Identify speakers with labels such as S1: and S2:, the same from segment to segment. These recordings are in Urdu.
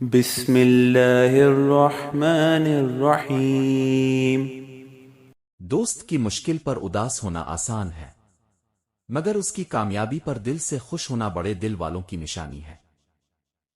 S1: بسم اللہ الرحمن الرحیم۔
S2: دوست کی مشکل پر اداس ہونا آسان ہے، مگر اس کی کامیابی پر دل سے خوش ہونا بڑے دل والوں کی نشانی ہے۔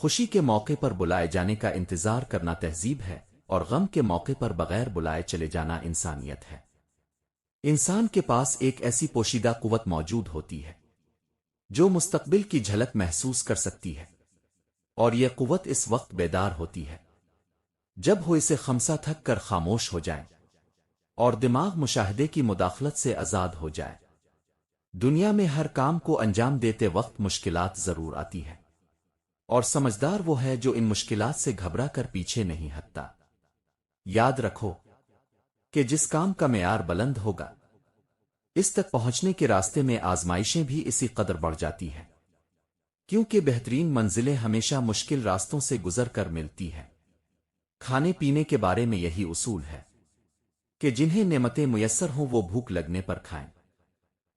S2: خوشی کے موقع پر بلائے جانے کا انتظار کرنا تہذیب ہے، اور غم کے موقع پر بغیر بلائے چلے جانا انسانیت ہے۔ انسان کے پاس ایک ایسی پوشیدہ قوت موجود ہوتی ہے جو مستقبل کی جھلک محسوس کر سکتی ہے، اور یہ قوت اس وقت بیدار ہوتی ہے جب وہ اسے خمسہ تھک کر خاموش ہو جائے اور دماغ مشاہدے کی مداخلت سے آزاد ہو جائے۔ دنیا میں ہر کام کو انجام دیتے وقت مشکلات ضرور آتی ہے، اور سمجھدار وہ ہے جو ان مشکلات سے گھبرا کر پیچھے نہیں ہٹتا۔ یاد رکھو کہ جس کام کا معیار بلند ہوگا، اس تک پہنچنے کے راستے میں آزمائشیں بھی اسی قدر بڑھ جاتی ہیں، کیونکہ بہترین منزلیں ہمیشہ مشکل راستوں سے گزر کر ملتی ہیں۔ کھانے پینے کے بارے میں یہی اصول ہے کہ جنہیں نعمتیں میسر ہوں وہ بھوک لگنے پر کھائیں،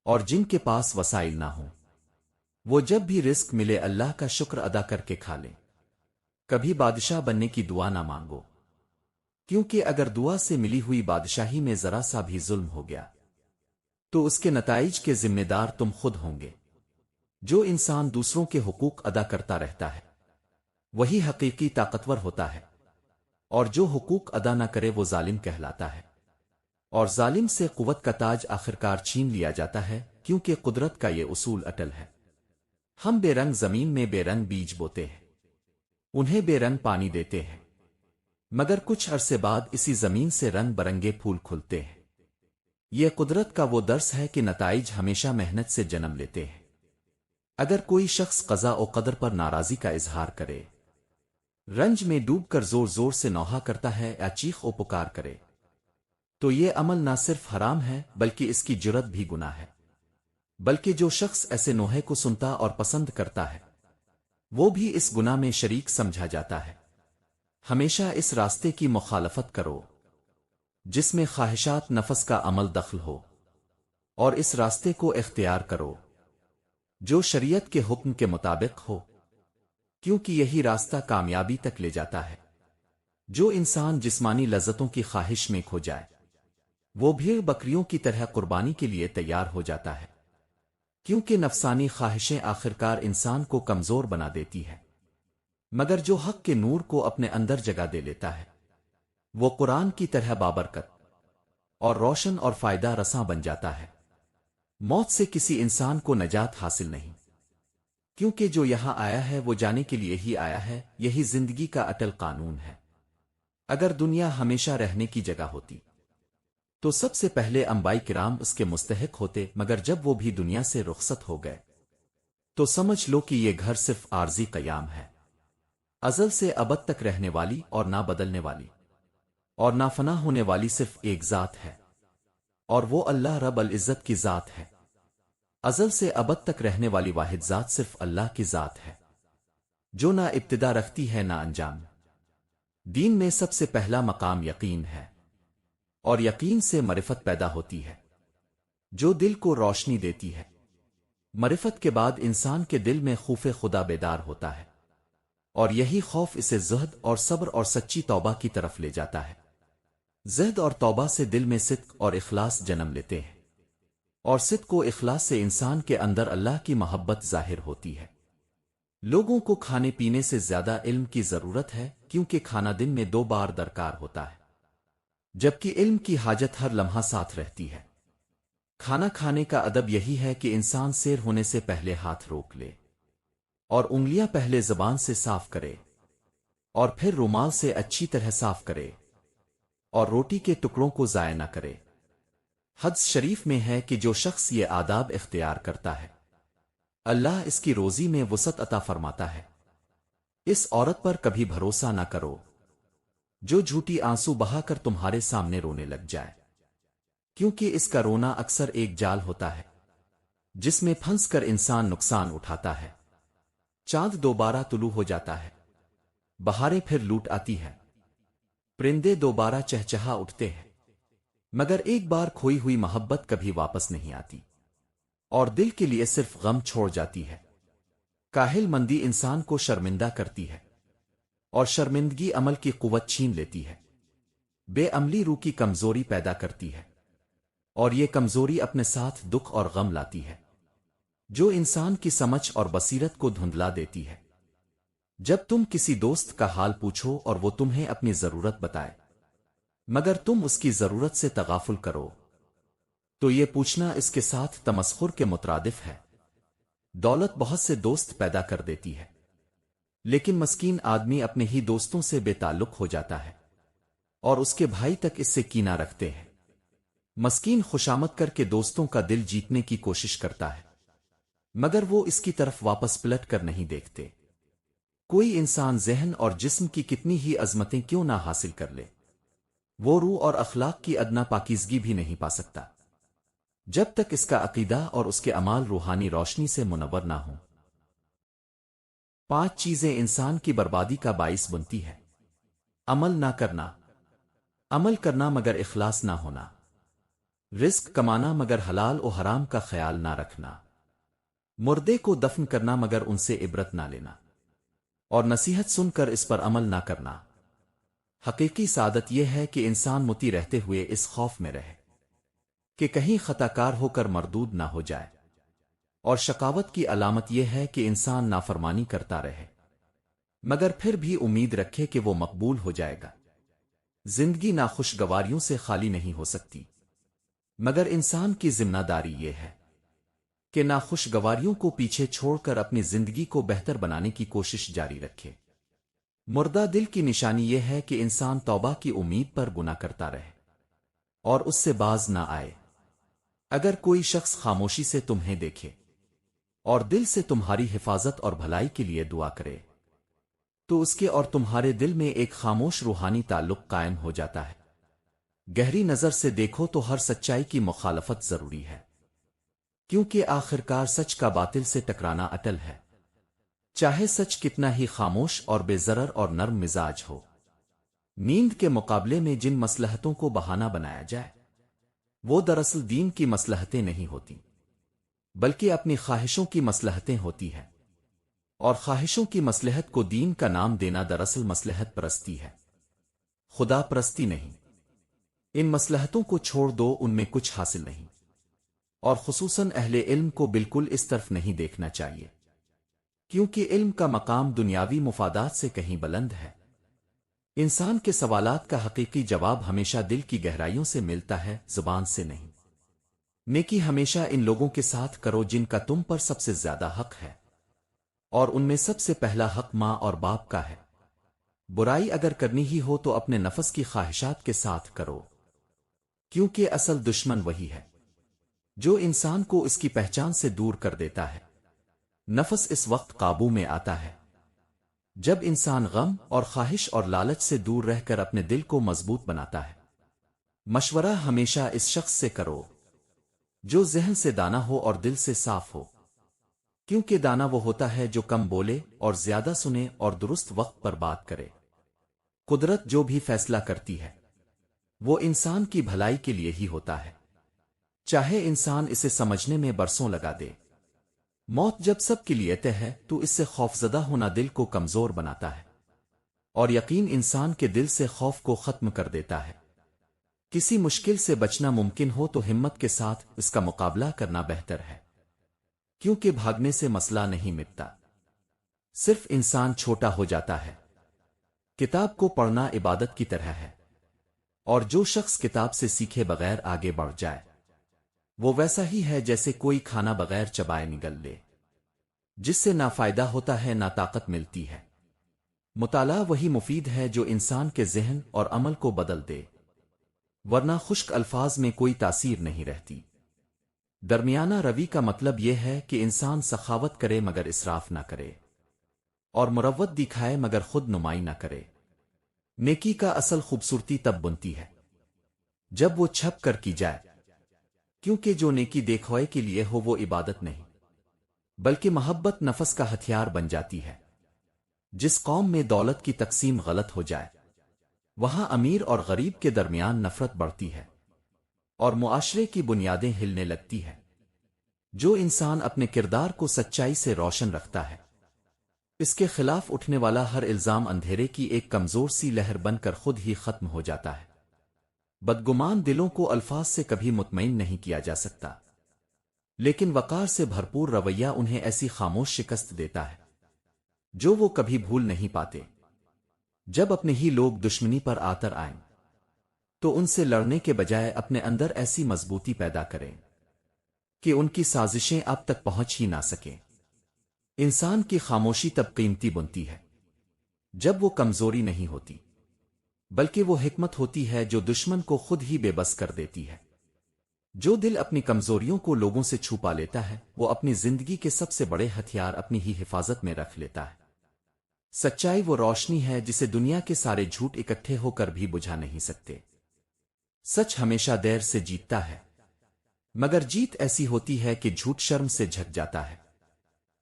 S2: اور جن کے پاس وسائل نہ ہوں وہ جب بھی رزق ملے اللہ کا شکر ادا کر کے کھا لیں۔ کبھی بادشاہ بننے کی دعا نہ مانگو، کیونکہ اگر دعا سے ملی ہوئی بادشاہی میں ذرا سا بھی ظلم ہو گیا تو اس کے نتائج کے ذمہ دار تم خود ہوں گے۔ جو انسان دوسروں کے حقوق ادا کرتا رہتا ہے وہی حقیقی طاقتور ہوتا ہے، اور جو حقوق ادا نہ کرے وہ ظالم کہلاتا ہے، اور ظالم سے قوت کا تاج آخرکار چھین لیا جاتا ہے، کیونکہ قدرت کا یہ اصول اٹل ہے۔ ہم بے رنگ زمین میں بے رنگ بیج بوتے ہیں، انہیں بے رنگ پانی دیتے ہیں، مگر کچھ عرصے بعد اسی زمین سے رنگ برنگے پھول کھلتے ہیں۔ یہ قدرت کا وہ درس ہے کہ نتائج ہمیشہ محنت سے جنم لیتے ہیں۔ اگر کوئی شخص قضاء و قدر پر ناراضی کا اظہار کرے، رنج میں ڈوب کر زور زور سے نوحہ کرتا ہے یا چیخ و پکار کرے، تو یہ عمل نہ صرف حرام ہے بلکہ اس کی جرت بھی گناہ ہے۔ بلکہ جو شخص ایسے نوحے کو سنتا اور پسند کرتا ہے وہ بھی اس گناہ میں شریک سمجھا جاتا ہے۔ ہمیشہ اس راستے کی مخالفت کرو جس میں خواہشات نفس کا عمل دخل ہو، اور اس راستے کو اختیار کرو جو شریعت کے حکم کے مطابق ہو، کیونکہ یہی راستہ کامیابی تک لے جاتا ہے۔ جو انسان جسمانی لذتوں کی خواہش میں کھو جائے وہ بھیڑ بکریوں کی طرح قربانی کے لیے تیار ہو جاتا ہے، کیونکہ نفسانی خواہشیں آخرکار انسان کو کمزور بنا دیتی ہے، مگر جو حق کے نور کو اپنے اندر جگہ دے لیتا ہے وہ قرآن کی طرح بابرکت اور روشن اور فائدہ رساں بن جاتا ہے۔ موت سے کسی انسان کو نجات حاصل نہیں، کیونکہ جو یہاں آیا ہے وہ جانے کے لیے ہی آیا ہے، یہی زندگی کا اٹل قانون ہے۔ اگر دنیا ہمیشہ رہنے کی جگہ ہوتی تو سب سے پہلے انبیاء کرام اس کے مستحق ہوتے، مگر جب وہ بھی دنیا سے رخصت ہو گئے تو سمجھ لو کہ یہ گھر صرف عارضی قیام ہے، ازل سے ابد تک رہنے والی اور نہ بدلنے والی اور نہ فنا ہونے والی صرف ایک ذات ہے، اور وہ اللہ رب العزت کی ذات ہے۔ ازل سے ابد تک رہنے والی واحد ذات صرف اللہ کی ذات ہے، جو نہ ابتدا رکھتی ہے نہ انجام۔ دین میں سب سے پہلا مقام یقین ہے، اور یقین سے معرفت پیدا ہوتی ہے جو دل کو روشنی دیتی ہے۔ معرفت کے بعد انسان کے دل میں خوف خدا بیدار ہوتا ہے، اور یہی خوف اسے زہد اور صبر اور سچی توبہ کی طرف لے جاتا ہے۔ زہد اور توبہ سے دل میں صدق اور اخلاص جنم لیتے ہیں، اور صدق و اخلاص سے انسان کے اندر اللہ کی محبت ظاہر ہوتی ہے۔ لوگوں کو کھانے پینے سے زیادہ علم کی ضرورت ہے، کیونکہ کھانا دن میں 2 بار درکار ہوتا ہے، جبکہ علم کی حاجت ہر لمحہ ساتھ رہتی ہے۔ کھانا کھانے کا ادب یہی ہے کہ انسان سیر ہونے سے پہلے ہاتھ روک لے، اور انگلیاں پہلے زبان سے صاف کرے، اور پھر رومال سے اچھی طرح صاف کرے، اور روٹی کے ٹکڑوں کو ضائع نہ کرے۔ حدیث شریف میں ہے کہ جو شخص یہ آداب اختیار کرتا ہے اللہ اس کی روزی میں وسعت عطا فرماتا ہے۔ اس عورت پر کبھی بھروسہ نہ کرو جو جھوٹی آنسو بہا کر تمہارے سامنے رونے لگ جائے، کیونکہ اس کا رونا اکثر ایک جال ہوتا ہے جس میں پھنس کر انسان نقصان اٹھاتا ہے۔ چاند دوبارہ طلوع ہو جاتا ہے، بہاریں پھر لوٹ آتی ہے، پرندے دوبارہ چہچہا اٹھتے ہیں، مگر ایک بار کھوئی ہوئی محبت کبھی واپس نہیں آتی، اور دل کے لیے صرف غم چھوڑ جاتی ہے۔ کاہل مندی انسان کو شرمندہ کرتی ہے، اور شرمندگی عمل کی قوت چھین لیتی ہے۔ بے عملی روح کی کمزوری پیدا کرتی ہے، اور یہ کمزوری اپنے ساتھ دکھ اور غم لاتی ہے، جو انسان کی سمجھ اور بصیرت کو دھندلا دیتی ہے۔ جب تم کسی دوست کا حال پوچھو اور وہ تمہیں اپنی ضرورت بتائے، مگر تم اس کی ضرورت سے تغافل کرو، تو یہ پوچھنا اس کے ساتھ تمسخر کے مترادف ہے۔ دولت بہت سے دوست پیدا کر دیتی ہے، لیکن مسکین آدمی اپنے ہی دوستوں سے بے تعلق ہو جاتا ہے، اور اس کے بھائی تک اس سے کینہ رکھتے ہیں۔ مسکین خوشامد کر کے دوستوں کا دل جیتنے کی کوشش کرتا ہے، مگر وہ اس کی طرف واپس پلٹ کر نہیں دیکھتے۔ کوئی انسان ذہن اور جسم کی کتنی ہی عظمتیں کیوں نہ حاصل کر لے، وہ روح اور اخلاق کی ادنا پاکیزگی بھی نہیں پا سکتا، جب تک اس کا عقیدہ اور اس کے اعمال روحانی روشنی سے منور نہ ہوں۔ 5 چیزیں انسان کی بربادی کا باعث بنتی ہے۔ عمل نہ کرنا، عمل کرنا مگر اخلاص نہ ہونا، رزق کمانا مگر حلال و حرام کا خیال نہ رکھنا، مردے کو دفن کرنا مگر ان سے عبرت نہ لینا، اور نصیحت سن کر اس پر عمل نہ کرنا۔ حقیقی سعادت یہ ہے کہ انسان متی رہتے ہوئے اس خوف میں رہے کہ کہیں خطا کار ہو کر مردود نہ ہو جائے، اور شقاوت کی علامت یہ ہے کہ انسان نافرمانی کرتا رہے مگر پھر بھی امید رکھے کہ وہ مقبول ہو جائے گا۔ زندگی ناخوشگواریوں سے خالی نہیں ہو سکتی، مگر انسان کی ذمہ داری یہ ہے کہ ناخوشگواریوں کو پیچھے چھوڑ کر اپنی زندگی کو بہتر بنانے کی کوشش جاری رکھے۔ مردہ دل کی نشانی یہ ہے کہ انسان توبہ کی امید پر گناہ کرتا رہے اور اس سے باز نہ آئے۔ اگر کوئی شخص خاموشی سے تمہیں دیکھے اور دل سے تمہاری حفاظت اور بھلائی کے لیے دعا کرے، تو اس کے اور تمہارے دل میں ایک خاموش روحانی تعلق قائم ہو جاتا ہے۔ گہری نظر سے دیکھو تو ہر سچائی کی مخالفت ضروری ہے، کیونکہ آخرکار سچ کا باطل سے ٹکرانا اٹل ہے، چاہے سچ کتنا ہی خاموش اور بے ضرر اور نرم مزاج ہو۔ نیند کے مقابلے میں جن مصلحتوں کو بہانہ بنایا جائے، وہ دراصل دین کی مصلحتیں نہیں ہوتی، بلکہ اپنی خواہشوں کی مصلحتیں ہوتی ہیں، اور خواہشوں کی مصلحت کو دین کا نام دینا دراصل مصلحت پرستی ہے، خدا پرستی نہیں۔ ان مصلحتوں کو چھوڑ دو، ان میں کچھ حاصل نہیں، اور خصوصاً اہل علم کو بالکل اس طرف نہیں دیکھنا چاہیے، کیونکہ علم کا مقام دنیاوی مفادات سے کہیں بلند ہے۔ انسان کے سوالات کا حقیقی جواب ہمیشہ دل کی گہرائیوں سے ملتا ہے، زبان سے نہیں۔ نیکی ہمیشہ ان لوگوں کے ساتھ کرو جن کا تم پر سب سے زیادہ حق ہے، اور ان میں سب سے پہلا حق ماں اور باپ کا ہے۔ برائی اگر کرنی ہی ہو تو اپنے نفس کی خواہشات کے ساتھ کرو، کیونکہ اصل دشمن وہی ہے جو انسان کو اس کی پہچان سے دور کر دیتا ہے۔ نفس اس وقت قابو میں آتا ہے جب انسان غم اور خواہش اور لالچ سے دور رہ کر اپنے دل کو مضبوط بناتا ہے۔ مشورہ ہمیشہ اس شخص سے کرو جو ذہن سے دانا ہو اور دل سے صاف ہو، کیونکہ دانا وہ ہوتا ہے جو کم بولے اور زیادہ سنے اور درست وقت پر بات کرے۔ قدرت جو بھی فیصلہ کرتی ہے وہ انسان کی بھلائی کے لیے ہی ہوتا ہے، چاہے انسان اسے سمجھنے میں برسوں لگا دے۔ موت جب سب کے لیے طے ہے تو اس سے خوفزدہ ہونا دل کو کمزور بناتا ہے، اور یقین انسان کے دل سے خوف کو ختم کر دیتا ہے۔ کسی مشکل سے بچنا ممکن ہو تو ہمت کے ساتھ اس کا مقابلہ کرنا بہتر ہے، کیونکہ بھاگنے سے مسئلہ نہیں مٹتا، صرف انسان چھوٹا ہو جاتا ہے۔ کتاب کو پڑھنا عبادت کی طرح ہے، اور جو شخص کتاب سے سیکھے بغیر آگے بڑھ جائے وہ ویسا ہی ہے جیسے کوئی کھانا بغیر چبائے نگل لے، جس سے نہ فائدہ ہوتا ہے نہ طاقت ملتی ہے۔ مطالعہ وہی مفید ہے جو انسان کے ذہن اور عمل کو بدل دے، ورنہ خشک الفاظ میں کوئی تاثیر نہیں رہتی۔ درمیانہ روی کا مطلب یہ ہے کہ انسان سخاوت کرے مگر اسراف نہ کرے، اور مروت دکھائے مگر خود نمائی نہ کرے۔ نیکی کا اصل خوبصورتی تب بنتی ہے جب وہ چھپ کر کی جائے، کیونکہ جو نیکی دیکھوئے کے لیے ہو وہ عبادت نہیں بلکہ محبت نفس کا ہتھیار بن جاتی ہے۔ جس قوم میں دولت کی تقسیم غلط ہو جائے وہاں امیر اور غریب کے درمیان نفرت بڑھتی ہے اور معاشرے کی بنیادیں ہلنے لگتی ہے۔ جو انسان اپنے کردار کو سچائی سے روشن رکھتا ہے اس کے خلاف اٹھنے والا ہر الزام اندھیرے کی ایک کمزور سی لہر بن کر خود ہی ختم ہو جاتا ہے۔ بدگمان دلوں کو الفاظ سے کبھی مطمئن نہیں کیا جا سکتا، لیکن وقار سے بھرپور رویہ انہیں ایسی خاموش شکست دیتا ہے جو وہ کبھی بھول نہیں پاتے۔ جب اپنے ہی لوگ دشمنی پر آتر آئیں تو ان سے لڑنے کے بجائے اپنے اندر ایسی مضبوطی پیدا کریں کہ ان کی سازشیں اب تک پہنچ ہی نہ سکیں۔ انسان کی خاموشی تب قیمتی بنتی ہے جب وہ کمزوری نہیں ہوتی، بلکہ وہ حکمت ہوتی ہے جو دشمن کو خود ہی بے بس کر دیتی ہے۔ جو دل اپنی کمزوریوں کو لوگوں سے چھپا لیتا ہے وہ اپنی زندگی کے سب سے بڑے ہتھیار اپنی ہی حفاظت میں رکھ لیتا ہے۔ سچائی وہ روشنی ہے جسے دنیا کے سارے جھوٹ اکٹھے ہو کر بھی بجھا نہیں سکتے۔ سچ ہمیشہ دیر سے جیتتا ہے، مگر جیت ایسی ہوتی ہے کہ جھوٹ شرم سے جھک جاتا ہے۔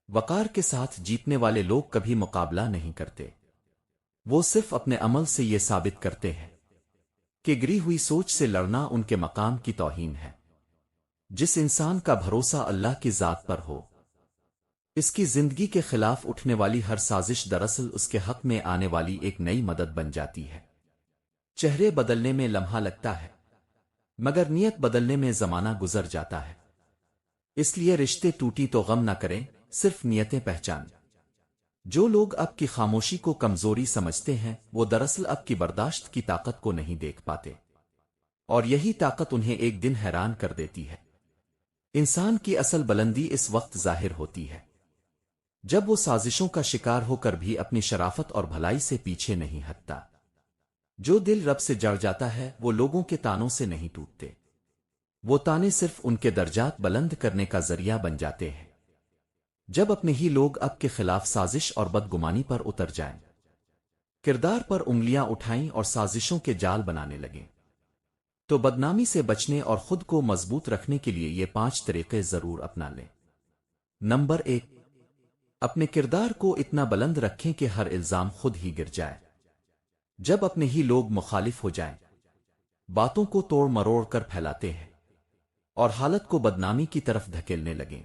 S2: وقار کے ساتھ جیتنے والے لوگ کبھی مقابلہ نہیں کرتے، وہ صرف اپنے عمل سے یہ ثابت کرتے ہیں کہ گری ہوئی سوچ سے لڑنا ان کے مقام کی توہین ہے۔ جس انسان کا بھروسہ اللہ کی ذات پر ہو، اس کی زندگی کے خلاف اٹھنے والی ہر سازش دراصل اس کے حق میں آنے والی ایک نئی مدد بن جاتی ہے۔ چہرے بدلنے میں لمحہ لگتا ہے، مگر نیت بدلنے میں زمانہ گزر جاتا ہے۔ اس لیے رشتے ٹوٹی تو غم نہ کریں، صرف نیتیں پہچان۔ جو لوگ اب کی خاموشی کو کمزوری سمجھتے ہیں وہ دراصل اب کی برداشت کی طاقت کو نہیں دیکھ پاتے، اور یہی طاقت انہیں ایک دن حیران کر دیتی ہے۔ انسان کی اصل بلندی اس وقت ظاہر ہوتی ہے جب وہ سازشوں کا شکار ہو کر بھی اپنی شرافت اور بھلائی سے پیچھے نہیں ہٹتا۔ جو دل رب سے جڑ جاتا ہے وہ لوگوں کے تانوں سے نہیں ٹوٹتے، وہ تانے صرف ان کے درجات بلند کرنے کا ذریعہ بن جاتے ہیں۔ جب اپنے ہی لوگ اب کے خلاف سازش اور بدگمانی پر اتر جائیں، کردار پر انگلیاں اٹھائیں اور سازشوں کے جال بنانے لگیں، تو بدنامی سے بچنے اور خود کو مضبوط رکھنے کے لیے یہ 5 طریقے ضرور اپنا لیں۔ نمبر 1، اپنے کردار کو اتنا بلند رکھیں کہ ہر الزام خود ہی گر جائے۔ جب اپنے ہی لوگ مخالف ہو جائیں، باتوں کو توڑ مروڑ کر پھیلاتے ہیں اور حالت کو بدنامی کی طرف دھکیلنے لگیں،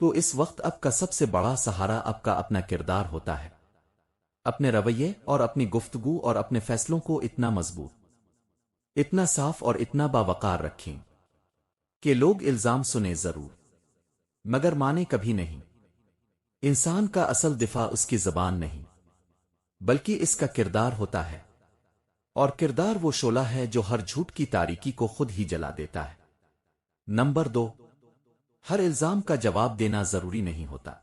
S2: تو اس وقت اب کا سب سے بڑا سہارا اب کا اپنا کردار ہوتا ہے۔ اپنے رویے اور اپنی گفتگو اور اپنے فیصلوں کو اتنا مضبوط، اتنا صاف اور اتنا باوقار رکھیں کہ لوگ الزام سنیں ضرور مگر مانے کبھی نہیں۔ انسان کا اصل دفاع اس کی زبان نہیں بلکہ اس کا کردار ہوتا ہے، اور کردار وہ شعلہ ہے جو ہر جھوٹ کی تاریکی کو خود ہی جلا دیتا ہے۔ نمبر 2، ہر الزام کا جواب دینا ضروری نہیں ہوتا۔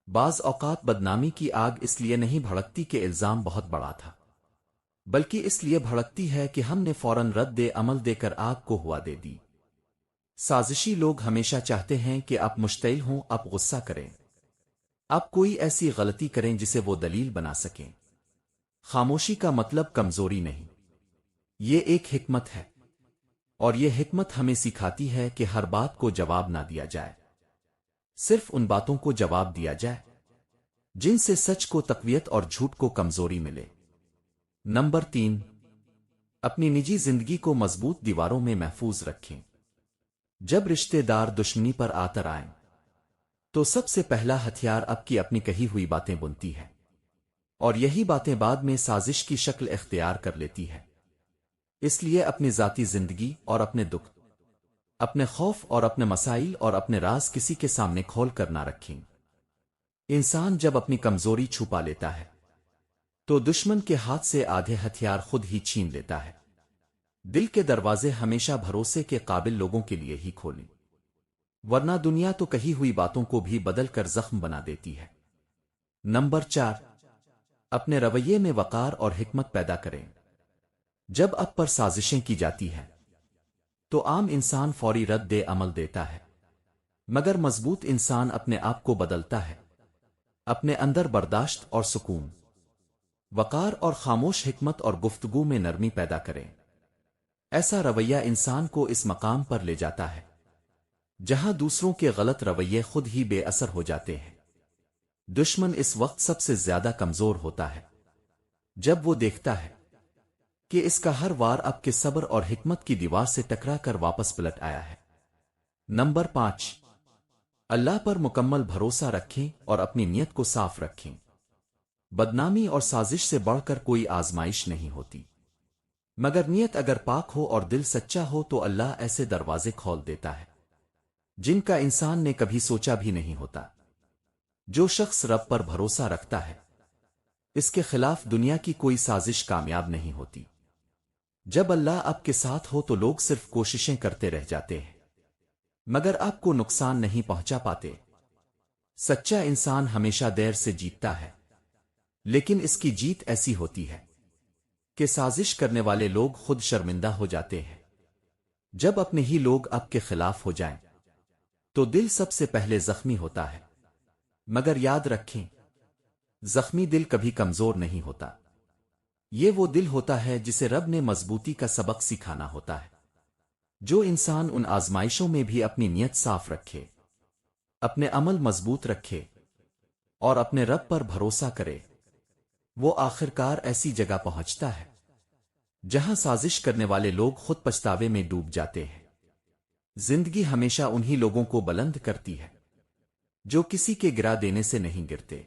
S2: بعض اوقات بدنامی کی آگ اس لیے نہیں بھڑکتی کہ الزام بہت بڑا تھا، بلکہ اس لیے بھڑکتی ہے کہ ہم نے فوراً رد عمل دے کر آگ کو ہوا دے دی۔ سازشی لوگ ہمیشہ چاہتے ہیں کہ آپ مشتعل ہوں، آپ غصہ کریں، آپ کوئی ایسی غلطی کریں جسے وہ دلیل بنا سکیں۔ خاموشی کا مطلب کمزوری نہیں، یہ ایک حکمت ہے، اور یہ حکمت ہمیں سکھاتی ہے کہ ہر بات کو جواب نہ دیا جائے، صرف ان باتوں کو جواب دیا جائے جن سے سچ کو تقویت اور جھوٹ کو کمزوری ملے۔ نمبر 3، اپنی نجی زندگی کو مضبوط دیواروں میں محفوظ رکھیں۔ جب رشتے دار دشمنی پر آتر آئیں تو سب سے پہلا ہتھیار اب کی اپنی کہی ہوئی باتیں بنتی ہے، اور یہی باتیں بعد میں سازش کی شکل اختیار کر لیتی ہے۔ اس لیے اپنی ذاتی زندگی اور اپنے دکھ، اپنے خوف اور اپنے مسائل اور اپنے راز کسی کے سامنے کھول کر نہ رکھیں۔ انسان جب اپنی کمزوری چھپا لیتا ہے تو دشمن کے ہاتھ سے آدھے ہتھیار خود ہی چھین لیتا ہے۔ دل کے دروازے ہمیشہ بھروسے کے قابل لوگوں کے لیے ہی کھولیں، ورنہ دنیا تو کہی ہوئی باتوں کو بھی بدل کر زخم بنا دیتی ہے۔ نمبر 4، اپنے رویے میں وقار اور حکمت پیدا کریں۔ جب اب پر سازشیں کی جاتی ہیں تو عام انسان فوری رد عمل دیتا ہے، مگر مضبوط انسان اپنے آپ کو بدلتا ہے، اپنے اندر برداشت اور سکون، وقار اور خاموش حکمت اور گفتگو میں نرمی پیدا کریں۔ ایسا رویہ انسان کو اس مقام پر لے جاتا ہے جہاں دوسروں کے غلط رویے خود ہی بے اثر ہو جاتے ہیں۔ دشمن اس وقت سب سے زیادہ کمزور ہوتا ہے جب وہ دیکھتا ہے کہ اس کا ہر وار اب کے صبر اور حکمت کی دیوار سے ٹکرا کر واپس پلٹ آیا ہے۔ نمبر 5، اللہ پر مکمل بھروسہ رکھیں اور اپنی نیت کو صاف رکھیں۔ بدنامی اور سازش سے بڑھ کر کوئی آزمائش نہیں ہوتی، مگر نیت اگر پاک ہو اور دل سچا ہو تو اللہ ایسے دروازے کھول دیتا ہے جن کا انسان نے کبھی سوچا بھی نہیں ہوتا۔ جو شخص رب پر بھروسہ رکھتا ہے اس کے خلاف دنیا کی کوئی سازش کامیاب نہیں ہوتی۔ جب اللہ آپ کے ساتھ ہو تو لوگ صرف کوششیں کرتے رہ جاتے ہیں مگر آپ کو نقصان نہیں پہنچا پاتے۔ سچا انسان ہمیشہ دیر سے جیتتا ہے، لیکن اس کی جیت ایسی ہوتی ہے کہ سازش کرنے والے لوگ خود شرمندہ ہو جاتے ہیں۔ جب اپنے ہی لوگ آپ کے خلاف ہو جائیں تو دل سب سے پہلے زخمی ہوتا ہے، مگر یاد رکھیں زخمی دل کبھی کمزور نہیں ہوتا۔ یہ وہ دل ہوتا ہے جسے رب نے مضبوطی کا سبق سکھانا ہوتا ہے۔ جو انسان ان آزمائشوں میں بھی اپنی نیت صاف رکھے، اپنے عمل مضبوط رکھے اور اپنے رب پر بھروسہ کرے، وہ آخرکار ایسی جگہ پہنچتا ہے جہاں سازش کرنے والے لوگ خود پچھتاوے میں ڈوب جاتے ہیں۔ زندگی ہمیشہ انہی لوگوں کو بلند کرتی ہے جو کسی کے گرا دینے سے نہیں گرتے،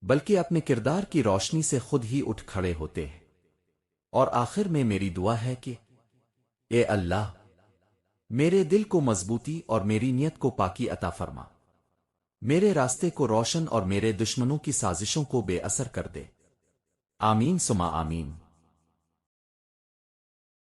S2: بلکہ اپنے کردار کی روشنی سے خود ہی اٹھ کھڑے ہوتے ہیں۔ اور آخر میں میری دعا ہے کہ اے اللہ، میرے دل کو مضبوطی اور میری نیت کو پاکی عطا فرما، میرے راستے کو روشن اور میرے دشمنوں کی سازشوں کو بے اثر کر دے۔ آمین ثم آمین۔